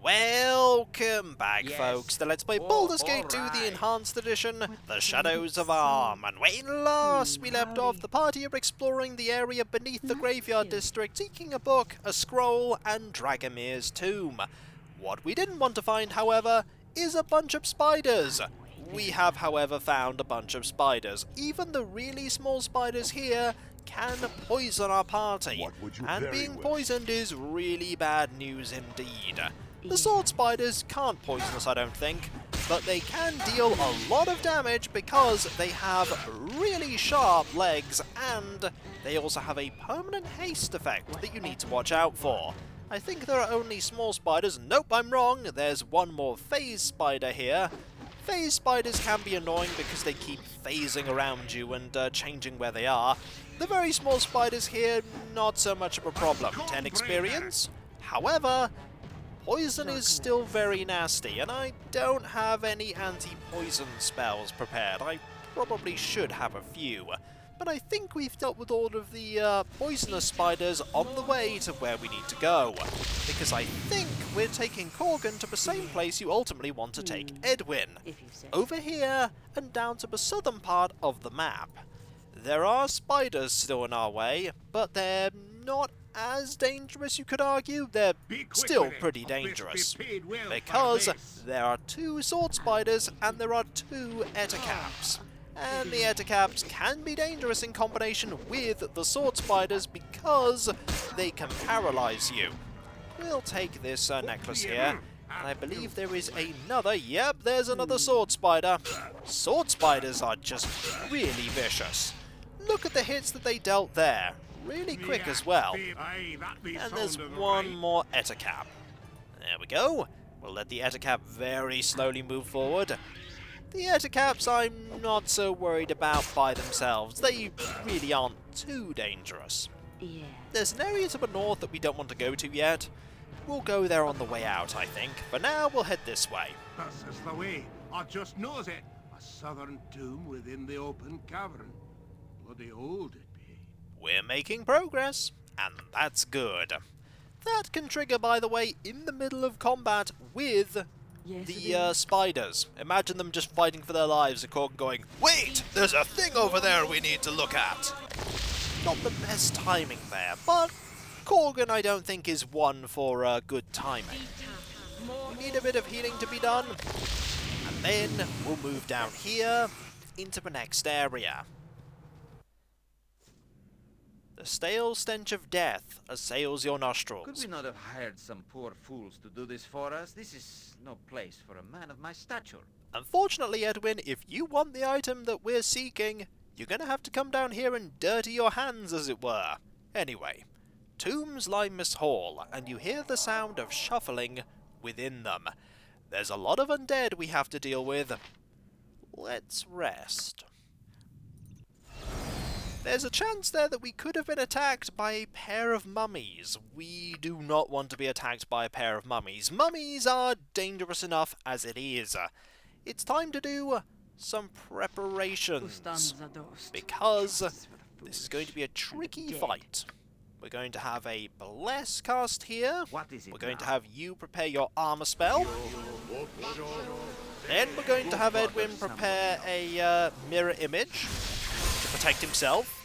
Welcome back, Yes. folks, to Let's Play Oh, Baldur's Gate 2, alright. the Enhanced Edition, The Shadows of Arm. And when last we left off, the party are exploring the area beneath the Graveyard District, seeking a book, a scroll, and Dragomir's tomb. What we didn't want to find, however, is a bunch of spiders. We have, however, found a bunch of spiders. Even the really small spiders here can poison our party, and being poisoned is really bad news indeed. The sword spiders can't poison us, I don't think, but they can deal a lot of damage because they have really sharp legs, and they also have a permanent haste effect that you need to watch out for. I think there are only small spiders. Nope, I'm wrong. There's one more phase spider here. Phase spiders can be annoying because they keep phasing around you and changing where they are. The very small spiders here, not so much of a problem. 10 experience. However, poison is still very nasty, and I don't have any anti-poison spells prepared. I probably should have a few. But I think we've dealt with all of the poisonous spiders on the way to where we need to go. Because I think we're taking Corgan to the same place you ultimately want to take Edwin. Over here and down to the southern part of the map. There are spiders still in our way, but they're not as dangerous, you could argue. They're still pretty dangerous. Because there are 2 sword spiders and there are 2 etacaps. And the etacaps can be dangerous in combination with the sword spiders because they can paralyze you. We'll take this necklace here, and I believe there is another. Yep, there's another sword spider. Sword spiders are just really vicious. Look at the hits that they dealt there. Really quick as well. And there's one more etacap. There we go. We'll let the etacap very slowly move forward. The etacaps I'm not so worried about by themselves. They really aren't too dangerous. There's an area to the north that we don't want to go to yet. We'll go there on the way out, I think. For now, we'll head this way. This is the way. I just knows it. A southern tomb within the open cavern. Bloody old it be. We're making progress, and that's good. That can trigger, by the way, in the middle of combat with the spiders. Imagine them just fighting for their lives, and Corgan going, "Wait! There's a thing over there we need to look at!" Not the best timing there, but Corgan I don't think is one for good timing. We need a bit of healing to be done, and then we'll move down here into the next area. The stale stench of death assails your nostrils. Could we not have hired some poor fools to do this for us? This is no place for a man of my stature. Unfortunately, Edwin, if you want the item that we're seeking, you're going to have to come down here and dirty your hands, as it were. Anyway, tombs line Miss Hall, and you hear the sound of shuffling within them. There's a lot of undead we have to deal with. Let's rest. There's a chance there that we could have been attacked by a pair of mummies. We do not want to be attacked by a pair of mummies. Mummies are dangerous enough as it is. It's time to do some preparations, because this is going to be a tricky fight. We're going to have a bless cast here. We're going to have you prepare your armor spell. Then we're going to have Edwin prepare a mirror image to protect himself.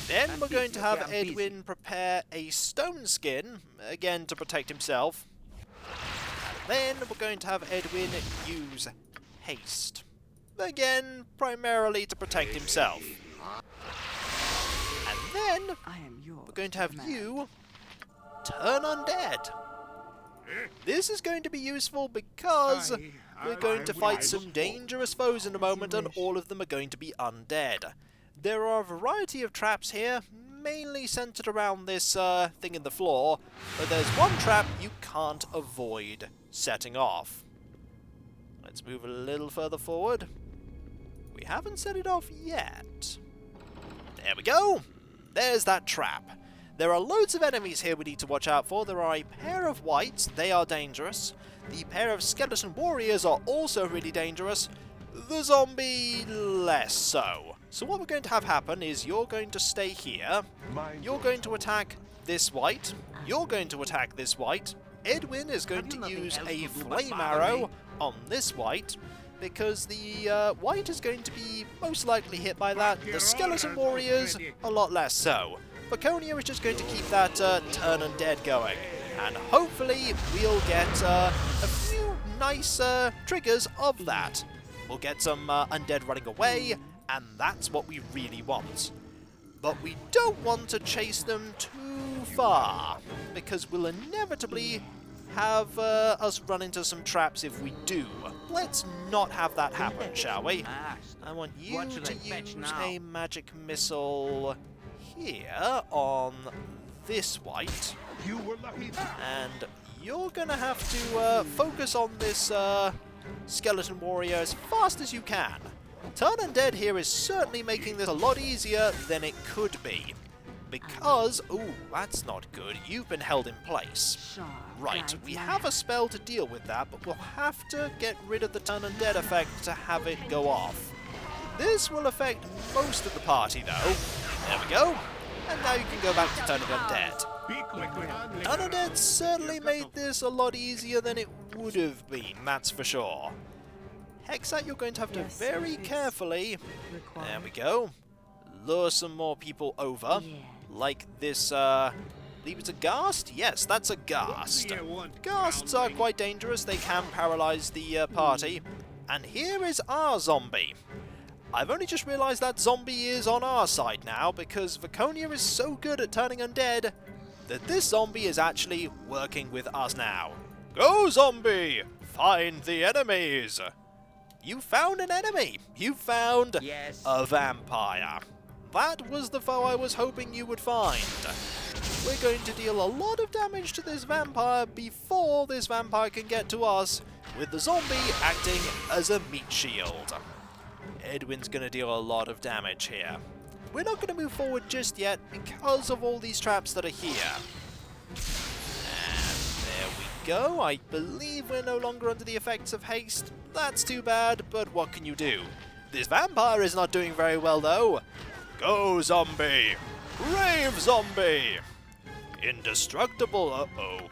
Then we're going to have Edwin prepare a stone skin, again to protect himself. And then we're going to have Edwin use haste, again primarily to protect himself. And then we're going to have you turn undead. This is going to be useful because we're going to fight some dangerous foes in a moment, and all of them are going to be undead. There are a variety of traps here, mainly centered around this thing in the floor, but there's one trap you can't avoid setting off. Let's move a little further forward. We haven't set it off yet. There we go! There's that trap. There are loads of enemies here we need to watch out for. There are a pair of wights, they are dangerous. The pair of skeleton warriors are also really dangerous. The zombie, less so. So what we're going to have happen is you're going to stay here, you're going to attack this wight, you're going to attack this wight, Edwin is going Have you to nothing use else a to do but flame bother arrow me? on this white, because the white is going to be most likely hit by that. The skeleton warriors, a lot less so. Vaconia is just going to keep that turn undead going, and hopefully we'll get a few nice triggers of that. We'll get some undead running away, and that's what we really want. But we don't want to chase them too far, because we'll inevitably have us run into some traps if we do. Let's not have that happen, shall we? I want you What should to I fetch use now? a magic missile here on this white. You were lucky. And you're gonna have to focus on this skeleton warrior as fast as you can. Turn Undead here is certainly making this a lot easier than it could be. Because, ooh, that's not good. You've been held in place. Right, we have a spell to deal with that, but we'll have to get rid of the Turn Undead effect to have it go off. This will affect most of the party, though. There we go. And now you can go back to Turning Undead. Be quick with it. Turn Undead certainly made this a lot easier than it would have been, that's for sure. Hexat, you're going to have to very carefully, there we go, lure some more people over. Like this, I believe it's a ghast? Yes, that's a ghast. Ghasts are quite dangerous, they can paralyze the party. And here is our zombie. I've only just realised that zombie is on our side now, because Vaconia is so good at turning undead that this zombie is actually working with us now. Go, zombie! Find the enemies! You found an enemy! You found Yes. a vampire. That was the foe I was hoping you would find. We're going to deal a lot of damage to this vampire before this vampire can get to us, with the zombie acting as a meat shield. Edwin's going to deal a lot of damage here. We're not going to move forward just yet because of all these traps that are here. And there we go. I believe we're no longer under the effects of haste. That's too bad, but what can you do? This vampire is not doing very well, though. Go, zombie! Brave zombie! Indestructible, uh-oh.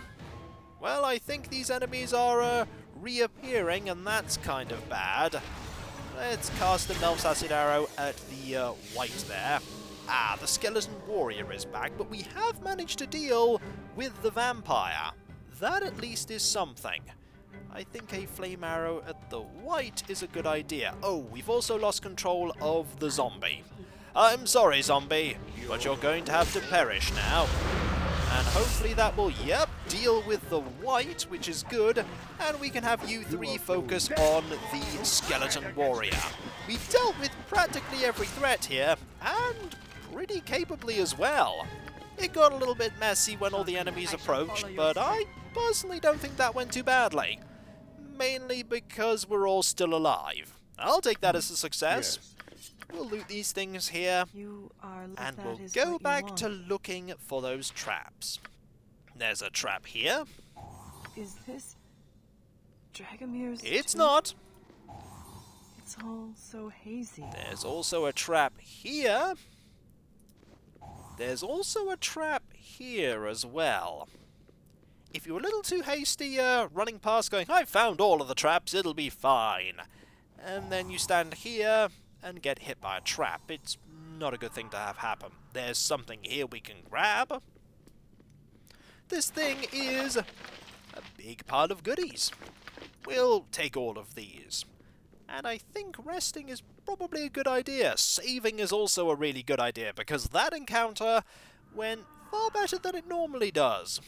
Well, I think these enemies are reappearing, and that's kind of bad. Let's cast the Melf's Acid Arrow at the white there. Ah, the Skeleton Warrior is back, but we have managed to deal with the vampire. That at least is something. I think a Flame Arrow at the white is a good idea. Oh, we've also lost control of the zombie. I'm sorry, zombie, but you're going to have to perish now. And hopefully that will, yep, deal with the white, which is good, and we can have you three focus on the Skeleton Warrior. We've dealt with practically every threat here, and pretty capably as well. It got a little bit messy when all the enemies approached, but I personally don't think that went too badly. Mainly because we're all still alive. I'll take that as a success. We'll loot these things here, and we'll go back to looking for those traps. There's a trap here. Is this Dragomir's It's tomb? not. It's all so hazy. There's also a trap here. There's also a trap here as well. If you're a little too hasty running past going, I found all of the traps, it'll be fine. And then you stand here and get hit by a trap. It's not a good thing to have happen. There's something here we can grab. This thing is a big pile of goodies. We'll take all of these. And I think resting is probably a good idea. Saving is also a really good idea, because that encounter went far better than it normally does.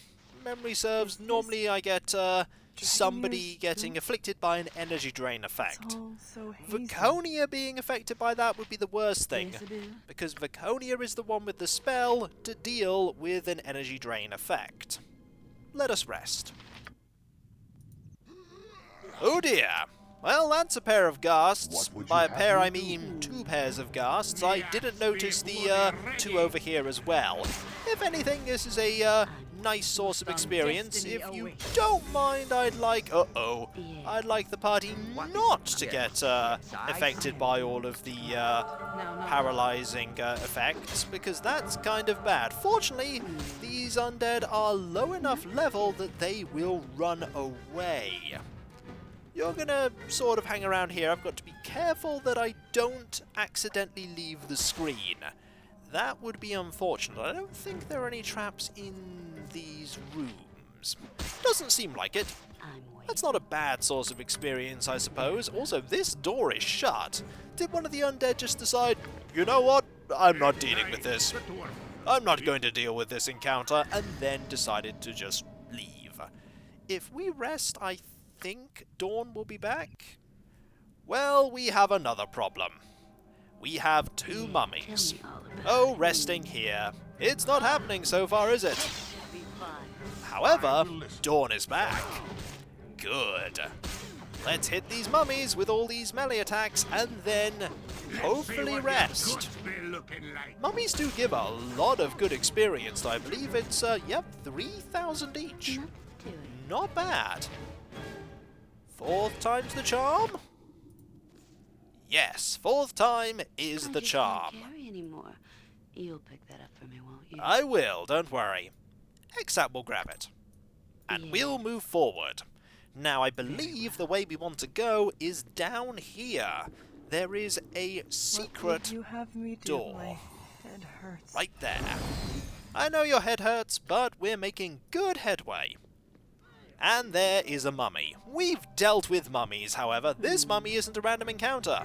Memory serves, normally I get somebody getting afflicted by an energy drain effect. It's all so hazy. Vaconia being affected by that would be the worst thing, Residue. because Vaconia is the one with the spell to deal with an energy drain effect. Let us rest. Oh dear! Well, that's a pair of ghasts. By a pair, I mean 2 pairs of ghasts. I didn't notice the 2 over here as well. If anything, this is a nice source of experience. If you don't mind, I'd like... I'd like the party not to get affected by all of the paralyzing effects, because that's kind of bad. Fortunately, these these undead are low enough level that they will run away. You're gonna sort of hang around here. I've got to be careful that I don't accidentally leave the screen. That would be unfortunate. I don't think there are any traps in these rooms. Doesn't seem like it. That's not a bad source of experience, I suppose. Also, this door is shut. Did one of the undead just decide, you know what, I'm not dealing with this. I'm not going to deal with this encounter, and then decided to just leave. If we rest, I think Dawn will be back. Well, we have another problem. We have two mummies. Oh, resting here. It's not happening so far, is it? However, Dawn is back. Good. Let's hit these mummies with all these melee attacks and then hopefully rest. Mummies do give a lot of good experience, though. I believe it's, yep, 3,000 each. Not bad. Fourth time's the charm? Yes, fourth time is the charm. Anymore. You'll pick that up for me, won't you? I will, don't worry. Exap will grab it. And Yeah. we'll move forward. Now, I believe the way we want to go is down here. There is a What secret would you have me do? door. My head hurts. right there. I know your head hurts, but we're making good headway. And there is a mummy. We've dealt with mummies, however. This mummy isn't a random encounter.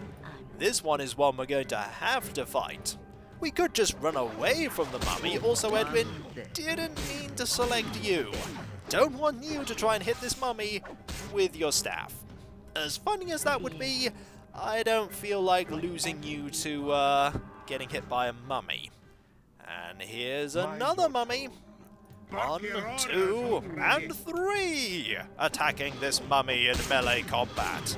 This one is one we're going to have to fight. We could just run away from the mummy. Also, Edwin, didn't mean to select you. Don't want you to try and hit this mummy with your staff. As funny as that would be, I don't feel like losing you to getting hit by a mummy. And here's another mummy. 1, 2, and 3 attacking this mummy in melee combat.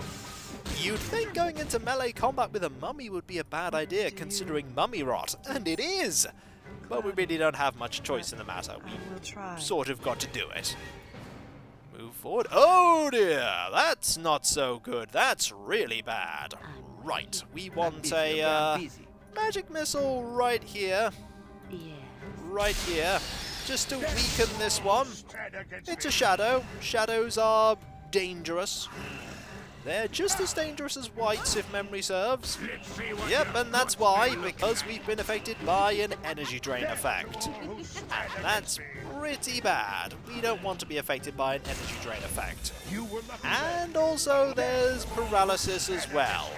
You'd think going into melee combat with a mummy would be a bad idea considering mummy rot, and it is! But we really don't have much choice in the matter. I will try. We sort of got to do it. Move forward. Oh dear, that's not so good. That's really bad. Right, we want a magic missile right here. Yeah. Right here. Just to weaken this one. It's a shadow. Shadows are dangerous. They're just as dangerous as whites, if memory serves. Yep, and that's why, because we've been affected by an energy drain effect. And that's pretty bad. We don't want to be affected by an energy drain effect. And also there's paralysis as well.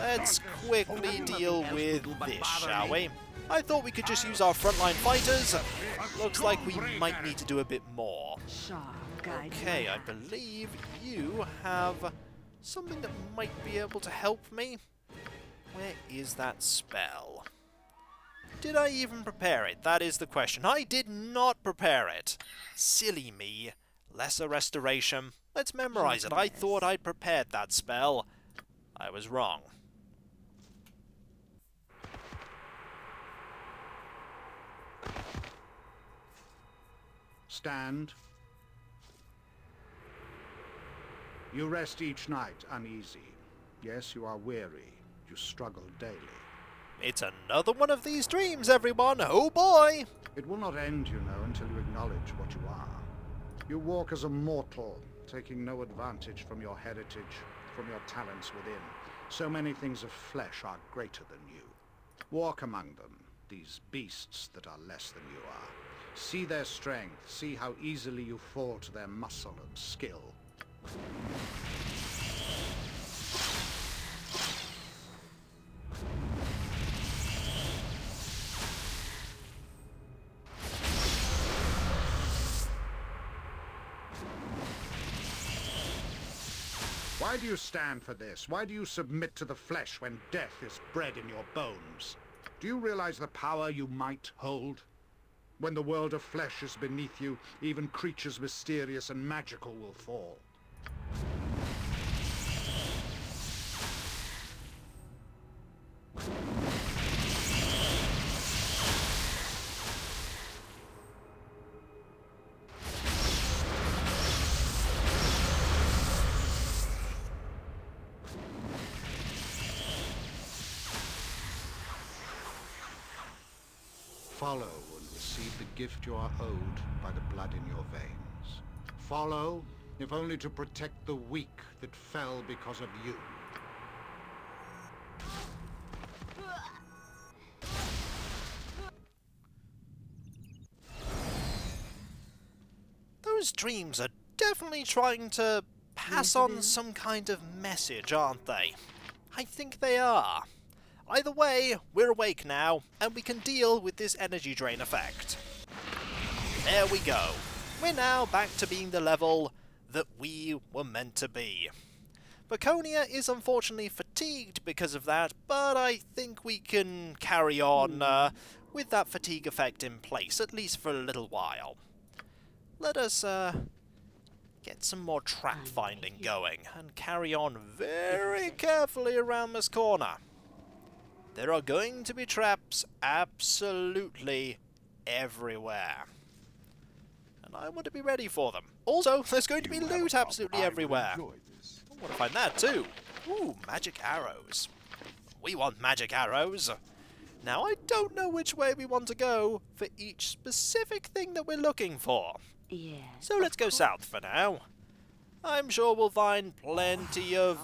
Let's quickly deal with this, shall we? I thought we could just use our frontline fighters. Looks like we might need to do a bit more. Okay, I believe you have something that might be able to help me. Where is that spell? Did I even prepare it? That is the question. I did not prepare it. Silly me. Lesser restoration. Let's memorize it. I thought I'd prepared that spell. I was wrong. Stand. You rest each night uneasy. Yes, you are weary. You struggle daily. It's another one of these dreams, everyone! Oh boy! It will not end, you know, until you acknowledge what you are. You walk as a mortal, taking no advantage from your heritage, from your talents within. So many things of flesh are greater than you. Walk among them, these beasts that are less than you are. See their strength, see how easily you fall to their muscle and skill. Why do you stand for this? Why do you submit to the flesh when death is bred in your bones? Do you realize the power you might hold? When the world of flesh is beneath you, even creatures mysterious and magical will fall. Follow, Undead. receive the gift you are owed by the blood in your veins. Follow, if only to protect the weak that fell because of you. Those dreams are definitely trying to pass on some kind of message, aren't they? I think they are. Either way, we're awake now, and we can deal with this energy drain effect. There we go. We're now back to being the level that we were meant to be. Baconia is unfortunately fatigued because of that, but I think we can carry on with that fatigue effect in place, at least for a little while. Let us get some more trap finding going, and carry on very carefully around this corner. There are going to be traps absolutely everywhere, and I want to be ready for them. Also, there's going to be loot absolutely everywhere. I want to find that too. Ooh, magic arrows. We want magic arrows. Now, I don't know which way we want to go for each specific thing that we're looking for. Yes. So let's go south for now. I'm sure we'll find plenty of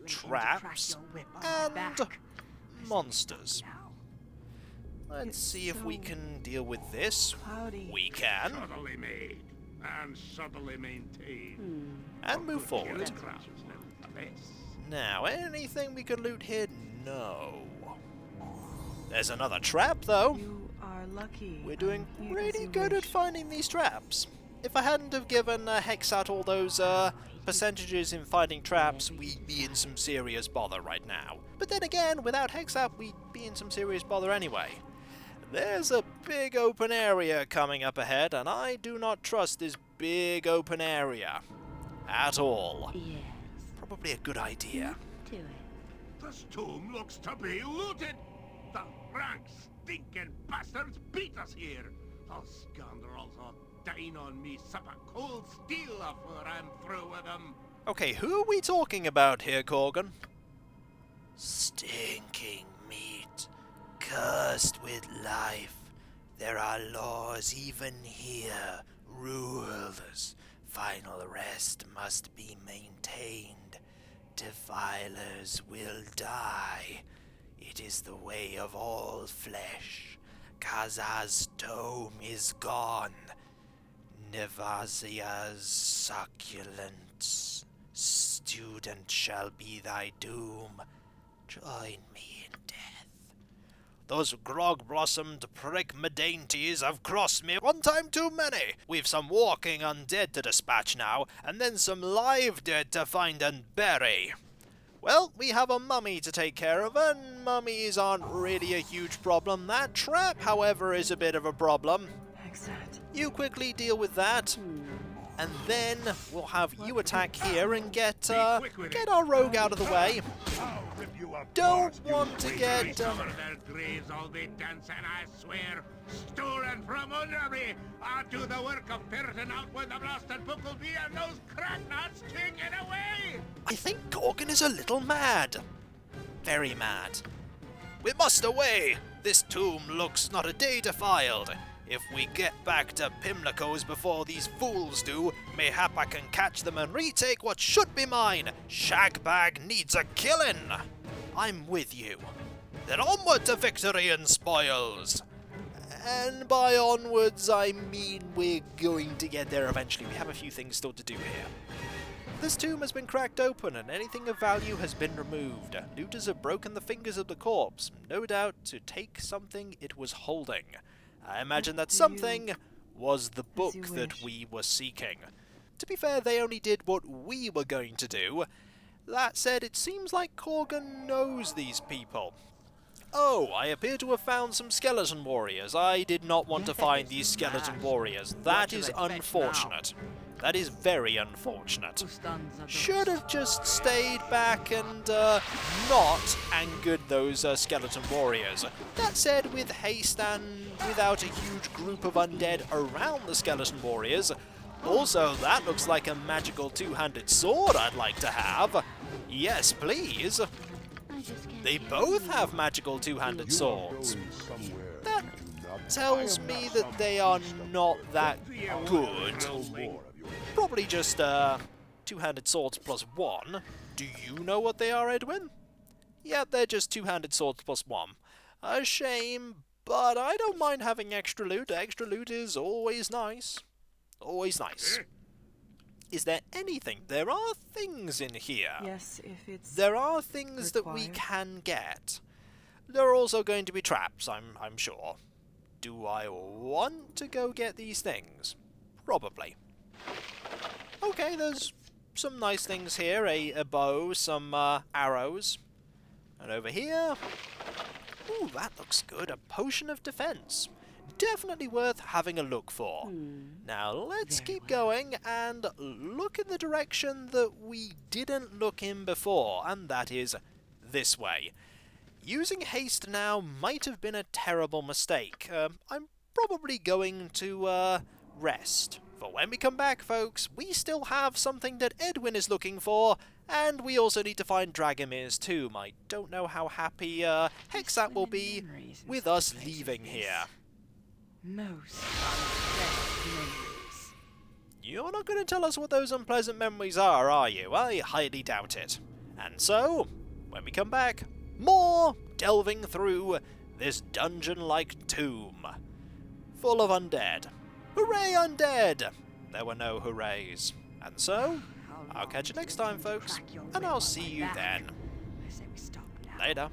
traps and monsters. Let's see if we can deal with this. We can. Subtly made and subtly maintained. And move forward. Traps nevertheless. Now, anything we can loot here? No. There's another trap, though. You are lucky. We're doing Eat as pretty you good wish. at finding these traps. If I hadn't have given Hexat all those percentages in finding traps, we'd be in some serious bother right now. But then again, without Hexat, we'd be in some serious bother anyway. There's a big open area coming up ahead, and I do not trust this big open area at all. Yes. Probably a good idea. Do it. This tomb looks to be looted. The rank, stinking bastards beat us here. Those scoundrels will dine on me sup of cold steel after I'm through with them. Okay, who are we talking about here, Corgan? Stinking meat, cursed with life. There are laws even here, rules. Final rest must be maintained. Defilers will die. It is the way of all flesh. Kazaz's tome is gone. Nevazia's succulent student shall be thy doom. Join me in death. Those grog-blossomed prick dainties have crossed me one time too many. We've some walking undead to dispatch now, and then some live dead to find and bury. Well, we have a mummy to take care of, and mummies aren't really a huge problem. That trap, however, is a bit of a problem. Hexat. You quickly deal with that, and then we'll have you attack here and get our rogue out of the way. I'll rip you apart, Don't you want to get Over their graves all be dancing, I swear. Stolen from under me. I'll do the work of ferreting out where the blasted book will be, and those cracknuts take it away. I think Gorgon is a little mad. Very mad. We must away! This tomb looks not a day defiled. If we get back to Pimlico's before these fools do, mayhap I can catch them and retake what should be mine. Shagbag needs a killing. I'm with you. Then onward to victory and spoils. And by onwards, I mean we're going to get there eventually. We have a few things still to do here. This tomb has been cracked open and anything of value has been removed. Looters have broken the fingers of the corpse, no doubt to take something it was holding. I imagine that something was the book that we were seeking. To be fair, they only did what we were going to do. That said, it seems like Corgan knows these people. Oh, I appear to have found some skeleton warriors. I did not want to find these skeleton warriors. That is unfortunate. That is very unfortunate. Should have just stayed back and not angered those skeleton warriors. That said, with haste and without a huge group of undead around the skeleton warriors, also that looks like a magical two-handed sword I'd like to have. Yes, please. They both have magical two-handed swords. That tells me that they are not that good. Probably just two-handed swords plus 1. Do you know what they are, Edwin? Yeah, they're just two-handed swords plus 1. A shame, but I don't mind having extra loot. Extra loot is always nice. Always nice. Is there anything? There are things in here. Yes, if it's There are things that we can get. There are also going to be traps, I'm sure. Do I want to go get these things? Probably. Okay, there's some nice things here. A bow, some arrows. And over here... Ooh, that looks good. A potion of defense. Definitely worth having a look for. Now, let's keep going and look in the direction that we didn't look in before, and that is this way. Using haste now might have been a terrible mistake. I'm probably going to rest. For when we come back, folks, we still have something that Edwin is looking for, and we also need to find Dragomir's tomb. I don't know how happy Hexat will be with us leaving here. most unpleasant memories. You're not going to tell us what those unpleasant memories are you? I highly doubt it. And so, when we come back, more delving through this dungeon-like tomb, full of undead. Hooray, undead! There were no hoorays. And so, I'll catch you next time, folks, and I'll see you then. I say we stop now. Later.